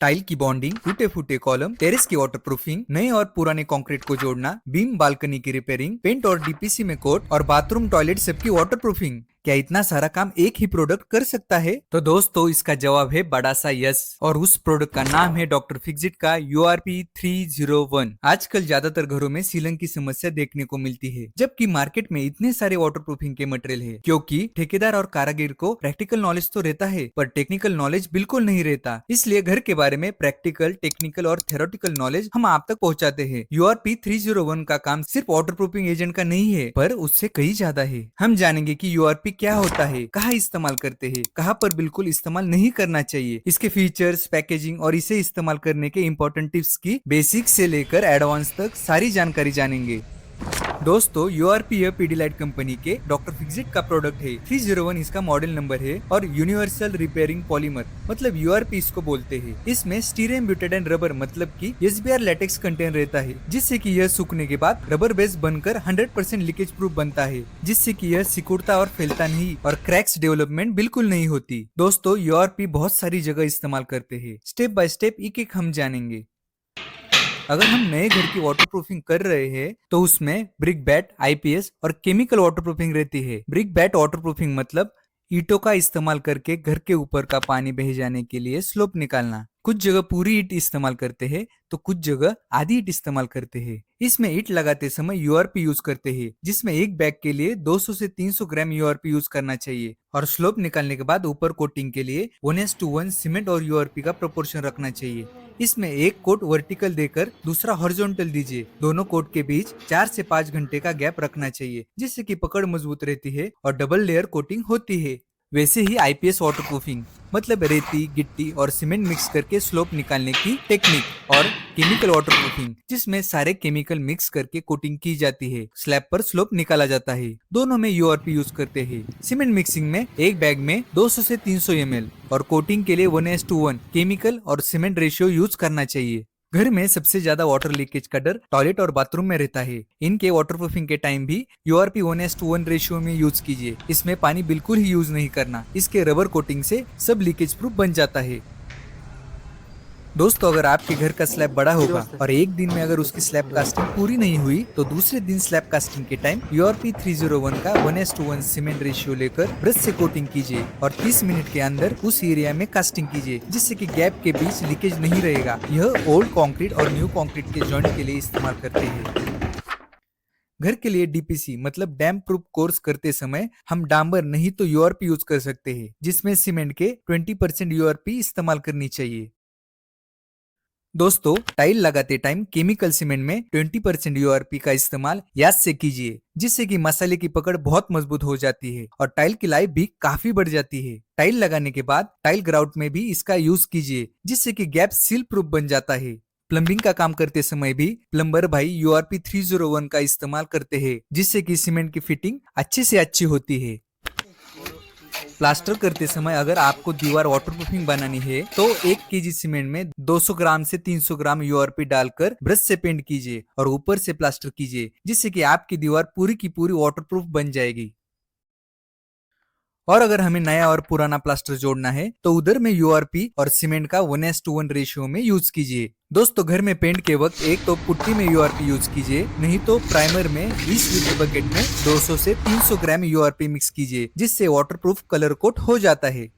Tile की bonding, टूटे फूटे कॉलम, टेरेस की वाटरप्रूफिंग, नए और पुराने कंक्रीट को जोड़ना, बीम बालकनी की रिपेयरिंग, पेंट और डीपीसी में कोट और बाथरूम टॉयलेट सबकी वाटरप्रूफिंग। क्या इतना सारा काम एक ही प्रोडक्ट कर सकता है? तो दोस्तों इसका जवाब है बड़ा सा यस, और उस प्रोडक्ट का नाम है डॉक्टर फिक्सिट का URP301। आजकल ज्यादातर घरों में सीलन की समस्या देखने को मिलती है, जबकि मार्केट में इतने सारे वाटरप्रूफिंग के मटेरियल है, क्योंकि ठेकेदार और कारीगर को प्रैक्टिकल नॉलेज तो रहता है पर टेक्निकल नॉलेज बिल्कुल नहीं रहता। इसलिए घर के बारे में प्रैक्टिकल, टेक्निकल और थ्योरेटिकल नॉलेज हम आप तक पहुंचाते हैं। URP301 का काम सिर्फ वाटरप्रूफिंग एजेंट का नहीं है, पर उससे कई ज्यादा है। हम जानेंगे कि URP क्या होता है, कहाँ इस्तेमाल करते हैं, कहाँ पर बिल्कुल इस्तेमाल नहीं करना चाहिए, इसके फीचर्स, पैकेजिंग और इसे इस्तेमाल करने के इंपॉर्टेंट टिप्स की बेसिक से लेकर एडवांस तक सारी जानकारी जानेंगे। दोस्तों URP यह पीडीलाइट कंपनी के डॉक्टर फिक्सिट का प्रोडक्ट है। 301 इसका मॉडल नंबर है और यूनिवर्सल रिपेयरिंग पॉलीमर मतलब URP इसको बोलते हैं। इसमें स्टीरियम ब्यूटेडाइन रबर मतलब कि SBR लेटेक्स कंटेंट रहता है, जिससे कि यह सूखने के बाद रबर बेस बनकर 100% लीकेज प्रूफ बनता है, जिससे कि यह सिकुड़ता और फैलता नहीं और क्रैक्स डेवलपमेंट बिल्कुल नहीं होती। दोस्तों URP बहुत सारी जगह इस्तेमाल करते हैं, स्टेप बाय स्टेप एक एक हम जानेंगे। अगर हम नए घर की वाटरप्रूफिंग कर रहे हैं तो उसमें ब्रिक बैट, IPS और केमिकल वाटरप्रूफिंग रहती है। ब्रिक बैट वाटरप्रूफिंग मतलब ईंटों का इस्तेमाल करके घर के ऊपर का पानी बह जाने के लिए स्लोप निकालना। कुछ जगह पूरी ईंट इस्तेमाल करते हैं तो कुछ जगह आधी ईंट इस्तेमाल करते हैं। इसमें ईंट लगाते समय URP यूज करते हैं, जिसमें एक बैग के लिए 200 से 300 ग्राम URP यूज करना चाहिए, और स्लोप निकालने के बाद ऊपर कोटिंग के लिए 1:1 सीमेंट और URP का प्रोपोर्शन रखना चाहिए। इसमें एक कोट वर्टिकल देकर दूसरा हॉरिजॉन्टल दीजिए। दोनों कोट के बीच 4 से 5 घंटे का गैप रखना चाहिए, जिससे कि पकड़ मजबूत रहती है और डबल लेयर कोटिंग होती है। वैसे ही IPS वाटरप्रूफिंग मतलब रेती, गिट्टी और सीमेंट मिक्स करके स्लोप निकालने की टेक्निक, और केमिकल वाटरप्रूफिंग जिसमें सारे केमिकल मिक्स करके कोटिंग की जाती है, स्लैब पर स्लोप निकाला जाता है। दोनों में URP यूज करते हैं। सीमेंट मिक्सिंग में एक बैग में 200 से 300 ml और कोटिंग के लिए 1:1 केमिकल और सीमेंट रेशियो यूज करना चाहिए। घर में सबसे ज्यादा वाटर लीकेज का डर टॉयलेट और बाथरूम में रहता है। इनके वाटरप्रूफिंग के टाइम भी URP 1:1 रेशियो में यूज कीजिए। इसमें पानी बिल्कुल ही यूज नहीं करना, इसके रबर कोटिंग से सब लीकेज प्रूफ बन जाता है। दोस्तों अगर आपके घर का स्लैब बड़ा होगा और एक दिन में अगर उसकी स्लैब कास्टिंग पूरी नहीं हुई तो दूसरे दिन स्लैब कास्टिंग के टाइम URP301 का 1:1 सीमेंट रेशियो लेकर ब्रश से कोटिंग कीजिए और 30 मिनट के अंदर उस एरिया में कास्टिंग कीजिए, जिससे कि गैप के बीच लीकेज नहीं रहेगा। यह ओल्ड कंक्रीट और न्यू कंक्रीट के जॉइंट के लिए इस्तेमाल करते हैं। घर के लिए DPC मतलब डैम प्रूफ कोर्स करते समय हम डांबर नहीं तो URP यूज कर सकते हैं, जिसमें सीमेंट के 20% URP इस्तेमाल करनी चाहिए। दोस्तों टाइल लगाते टाइम केमिकल सीमेंट में 20% URP का इस्तेमाल याद से कीजिए, जिससे कि मसाले की पकड़ बहुत मजबूत हो जाती है और टाइल की लाइफ भी काफी बढ़ जाती है। टाइल लगाने के बाद टाइल ग्राउट में भी इसका यूज कीजिए, जिससे कि गैप सील प्रूफ बन जाता है। प्लम्बिंग का काम करते समय भी प्लम्बर भाई URP301 का इस्तेमाल करते हैं, जिससे कि सीमेंट की फिटिंग अच्छे से अच्छी होती है। प्लास्टर करते समय अगर आपको दीवार वाटरप्रूफिंग बनानी है तो 1 kg सीमेंट में 200 ग्राम से 300 ग्राम URP डालकर ब्रश से पेंट कीजिए और ऊपर से प्लास्टर कीजिए, जिससे कि आपकी दीवार पूरी की पूरी वाटरप्रूफ बन जाएगी। और अगर हमें नया और पुराना प्लास्टर जोड़ना है तो उधर में URP और सीमेंट का 1:1 रेशियो में यूज कीजिए। दोस्तों घर में पेंट के वक्त एक तो पुट्टी में URP यूज कीजिए, नहीं तो प्राइमर में 20 लीटर बकेट में 200 से 300 ग्राम URP मिक्स कीजिए, जिससे वाटरप्रूफ कलर कोट हो जाता है।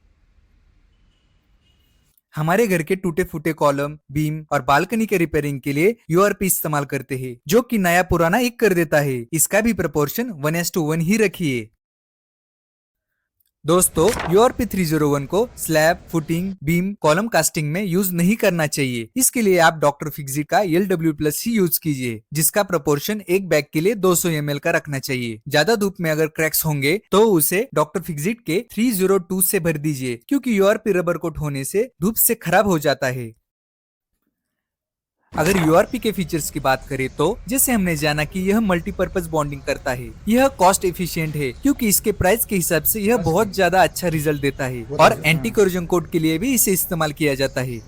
हमारे घर के टूटे फूटे कॉलम, बीम और बालकनी के रिपेयरिंग के लिए URP इस्तेमाल करते हैं, जो कि नया पुराना एक कर देता है। इसका भी प्रपोर्शन 1:1 ही रखिए। दोस्तों URP301 को slab, footing, beam, column casting में यूज नहीं करना चाहिए। इसके लिए आप डॉक्टर फिक्सिट का LW+ ही यूज कीजिए, जिसका प्रपोर्शन एक बैग के लिए 200 ml का रखना चाहिए। ज्यादा धूप में अगर क्रैक्स होंगे तो उसे डॉक्टर फिक्सिट के 302 से भर दीजिए, क्योंकि URP रबर कोट होने से धूप से खराब हो जाता है। अगर URP के फीचर्स की बात करें तो जैसे हमने जाना कि यह मल्टीपर्पज बॉन्डिंग करता है, यह कॉस्ट एफिशिएंट है क्योंकि इसके प्राइस के हिसाब से यह बहुत ज्यादा अच्छा रिजल्ट देता है, और एंटी कोरोजन कोट के लिए भी इसे इस्तेमाल किया जाता है।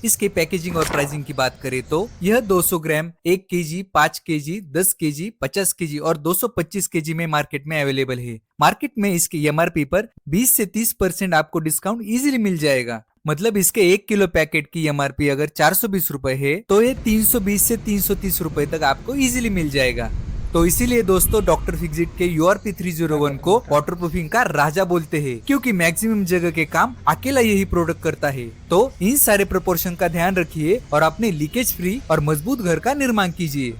इसके पैकेजिंग और प्राइसिंग की बात करें तो यह 200 ग्राम, 1 kg, 5 kg, 10 kg, 50 kg और 225 kg में मार्केट में अवेलेबल है। मार्केट में इसके MRP पर 20 से 30% आपको डिस्काउंट इजीली मिल जाएगा। मतलब इसके 1 किलो पैकेट की एमआरपी अगर 420 रुपए है तो ये 320 से 330 रुपए तक आपको इजीली मिल जाएगा। तो इसीलिए दोस्तों डॉक्टर फिक्सिट के URP 301 को वाटरप्रूफिंग का राजा बोलते हैं, क्योंकि मैक्सिमम जगह के काम अकेला यही प्रोडक्ट करता है। तो इन सारे प्रोपोर्शन का ध्यान रखिए और अपने लीकेज फ्री और मजबूत घर का निर्माण कीजिए।